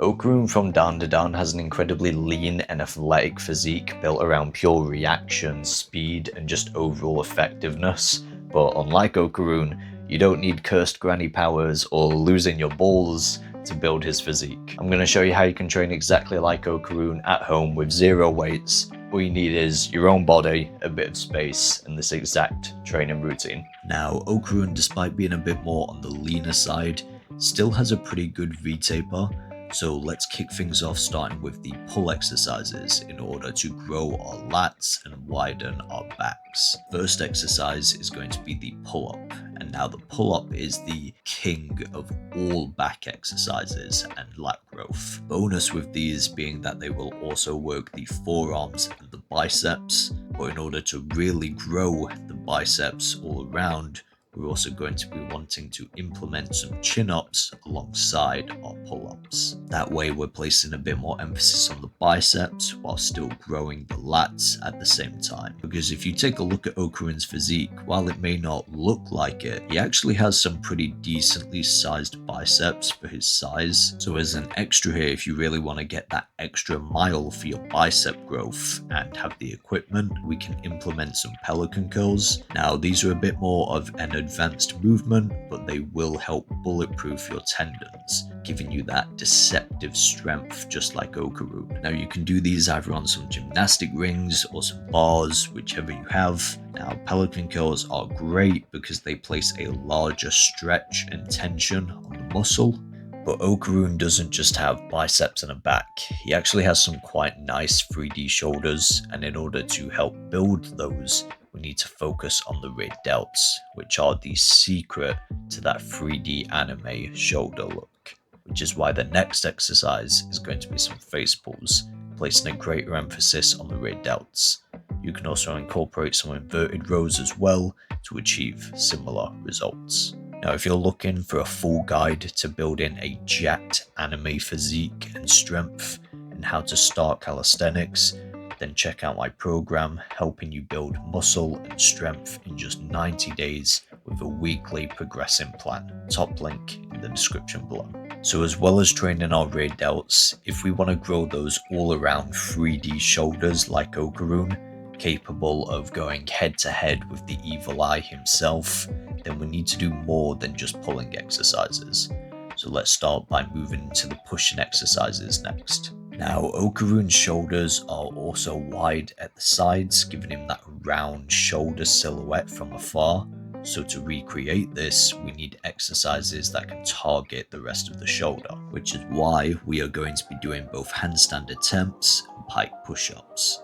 Okarun from Dandadan has an incredibly lean and athletic physique built around pure reaction, speed, and just overall effectiveness. But unlike Okarun, you don't need cursed granny powers or losing your balls to build his physique. I'm going to show you how you can train exactly like Okarun at home with zero weights. All you need is your own body, a bit of space, and this exact training routine. Now, Okarun, despite being a bit more on the leaner side, still has a pretty good V-taper. So let's kick things off starting with the pull exercises in order to grow our lats and widen our backs. First exercise is going to be the pull-up, and now the pull-up is the king of all back exercises and lat growth. Bonus with these being that they will also work the forearms and the biceps, but in order to really grow the biceps all around, we're also going to be wanting to implement some chin-ups alongside our pull-ups. That way we're placing a bit more emphasis on the biceps while still growing the lats at the same time. Because if you take a look at Okarun's physique, while it may not look like it, he actually has some pretty decently sized biceps for his size. So as an extra here, if you really want to get that extra mile for your bicep growth and have the equipment, we can implement some pelican curls. Now these are a bit more of an advanced movement, but they will help bulletproof your tendons, giving you that deceptive strength just like Okarun. Now you can do these either on some gymnastic rings or some bars, whichever you have. Now pelican curls are great because they place a larger stretch and tension on the muscle. But Okarun doesn't just have biceps and a back, he actually has some quite nice 3D shoulders, and in order to help build those, we need to focus on the rear delts, which are the secret to that 3D anime shoulder look. Which is why the next exercise is going to be some face pulls, placing a greater emphasis on the rear delts. You can also incorporate some inverted rows as well to achieve similar results. Now if you're looking for a full guide to building a jacked anime physique and strength and how to start calisthenics, then check out my program helping you build muscle and strength in just 90 days with a weekly progressing plan. Top link in the description below. So as well as training our rear delts, if we want to grow those all around 3D shoulders like Okarun, capable of going head to head with the evil eye himself, then we need to do more than just pulling exercises. So let's start by moving into the pushing exercises next. Now Okarun's shoulders are also wide at the sides, giving him that round shoulder silhouette from afar. So to recreate this, we need exercises that can target the rest of the shoulder, which is why we are going to be doing both handstand attempts and pike push-ups.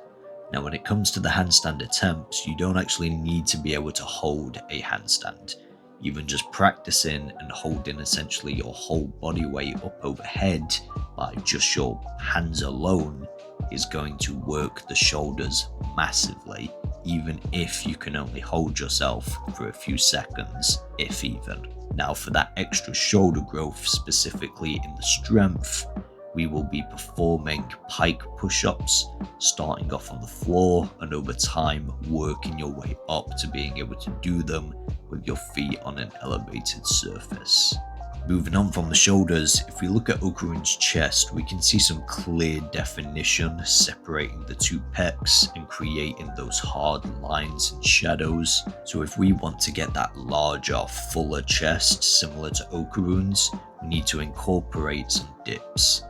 Now when it comes to the handstand attempts, you don't actually need to be able to hold a handstand. Even just practicing and holding essentially your whole body weight up overhead by just your hands alone is going to work the shoulders massively, even if you can only hold yourself for a few seconds, if even. Now for that extra shoulder growth, specifically in the strength, we will be performing pike push-ups, starting off on the floor and over time working your way up to being able to do them with your feet on an elevated surface. Moving on from the shoulders, if we look at Okarun's chest, we can see some clear definition separating the two pecs and creating those hard lines and shadows. So if we want to get that larger, fuller chest similar to Okarun's, we need to incorporate some dips.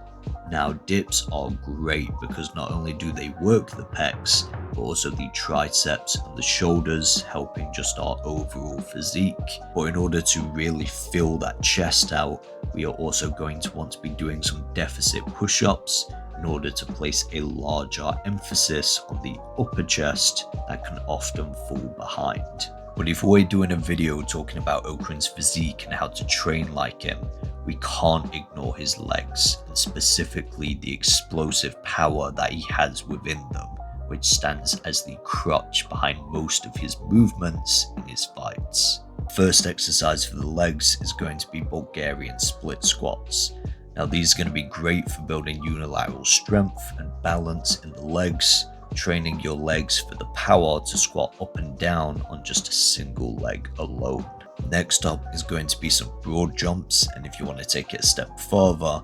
Now dips are great because not only do they work the pecs, but also the triceps and the shoulders, helping just our overall physique. But in order to really fill that chest out, we are also going to want to be doing some deficit push-ups in order to place a larger emphasis on the upper chest that can often fall behind. But if we're doing a video talking about Okarun's physique and how to train like him, we can't ignore his legs, and specifically the explosive power that he has within them, which stands as the crutch behind most of his movements in his fights. First exercise for the legs is going to be Bulgarian split squats. Now these are going to be great for building unilateral strength and balance in the legs, training your legs for the power to squat up and down on just a single leg alone. Next up is going to be some broad jumps, and if you want to take it a step further,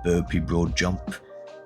burpee broad jump.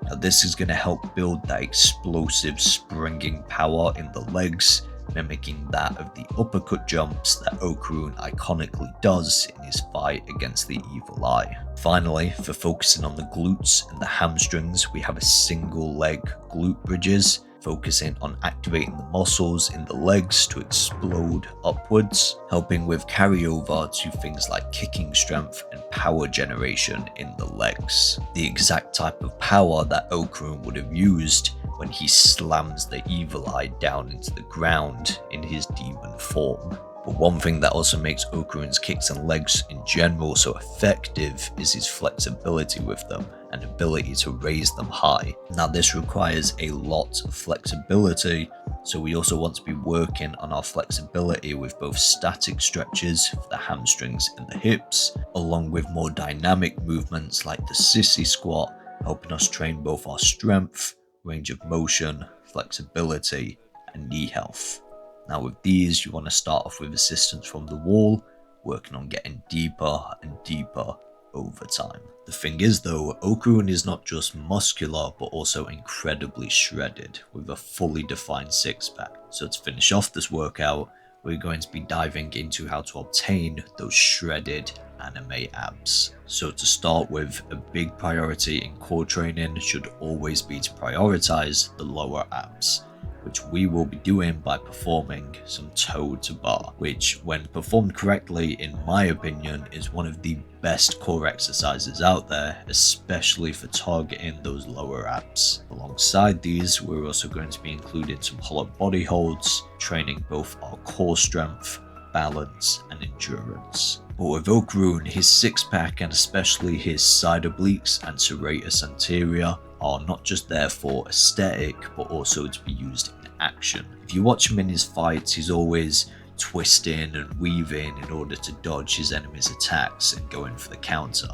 Now this is going to help build that explosive springing power in the legs, mimicking that of the uppercut jumps that Okarun iconically does in his fight against the Evil Eye. Finally, for focusing on the glutes and the hamstrings, we have a single leg glute bridges, focusing on activating the muscles in the legs to explode upwards, helping with carryover to things like kicking strength and power generation in the legs. The exact type of power that Okarun would have used when he slams the Evil Eye down into the ground in his demon form. But one thing that also makes Okarun's kicks and legs in general so effective is his flexibility with them and ability to raise them high. Now this requires a lot of flexibility, so we also want to be working on our flexibility with both static stretches for the hamstrings and the hips, along with more dynamic movements like the sissy squat, helping us train both our strength, range of motion, flexibility, and knee health. Now with these, you want to start off with assistance from the wall, working on getting deeper and deeper over time. The thing is though, Okarun is not just muscular but also incredibly shredded with a fully defined six-pack. So to finish off this workout, we're going to be diving into how to obtain those shredded anime abs. So to start with, a big priority in core training should always be to prioritize the lower abs, which we will be doing by performing some toe to bar, which when performed correctly, in my opinion, is one of the best core exercises out there, especially for targeting those lower abs. Alongside these, we're also going to be including some hollow body holds, training both our core strength, balance, and endurance. But with Okarun, his six-pack and especially his side obliques and serratus anterior are not just there for aesthetic but also to be used in action. If you watch him in his fights, he's always twisting and weaving in order to dodge his enemy's attacks and going for the counter.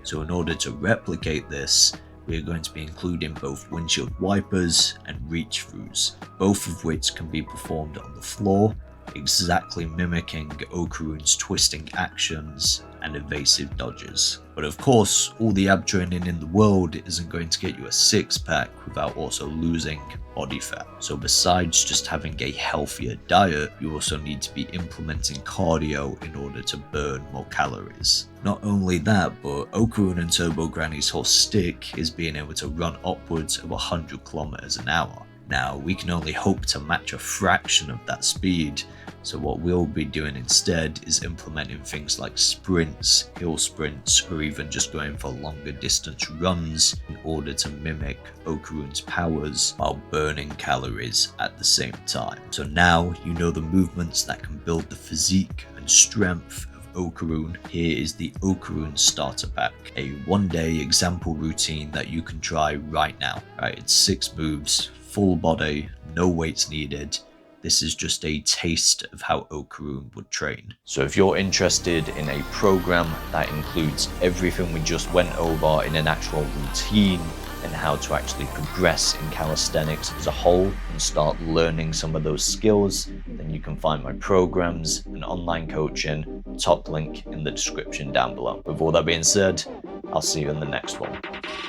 So in order to replicate this, we are going to be including both windshield wipers and reach throughs, both of which can be performed on the floor, exactly mimicking Okarun's twisting actions and evasive dodges. But of course, all the ab training in the world isn't going to get you a six-pack without also losing body fat. So besides just having a healthier diet, you also need to be implementing cardio in order to burn more calories. Not only that, but Okarun and Turbo Granny's whole stick is being able to run upwards of 100 kilometers an hour. Now, we can only hope to match a fraction of that speed, so what we'll be doing instead is implementing things like sprints, hill sprints, or even just going for longer distance runs in order to mimic Okarun's powers while burning calories at the same time. So now you know the movements that can build the physique and strength of Okarun. Here is the Okarun starter pack, a one-day example routine that you can try right now. Right, it's 6 moves, full body, no weights needed. This is just a taste of how Okarun would train. So if you're interested in a program that includes everything we just went over in an actual routine and how to actually progress in calisthenics as a whole and start learning some of those skills, then you can find my programs and online coaching, top link in the description down below. With all that being said, I'll see you in the next one.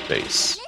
Peace.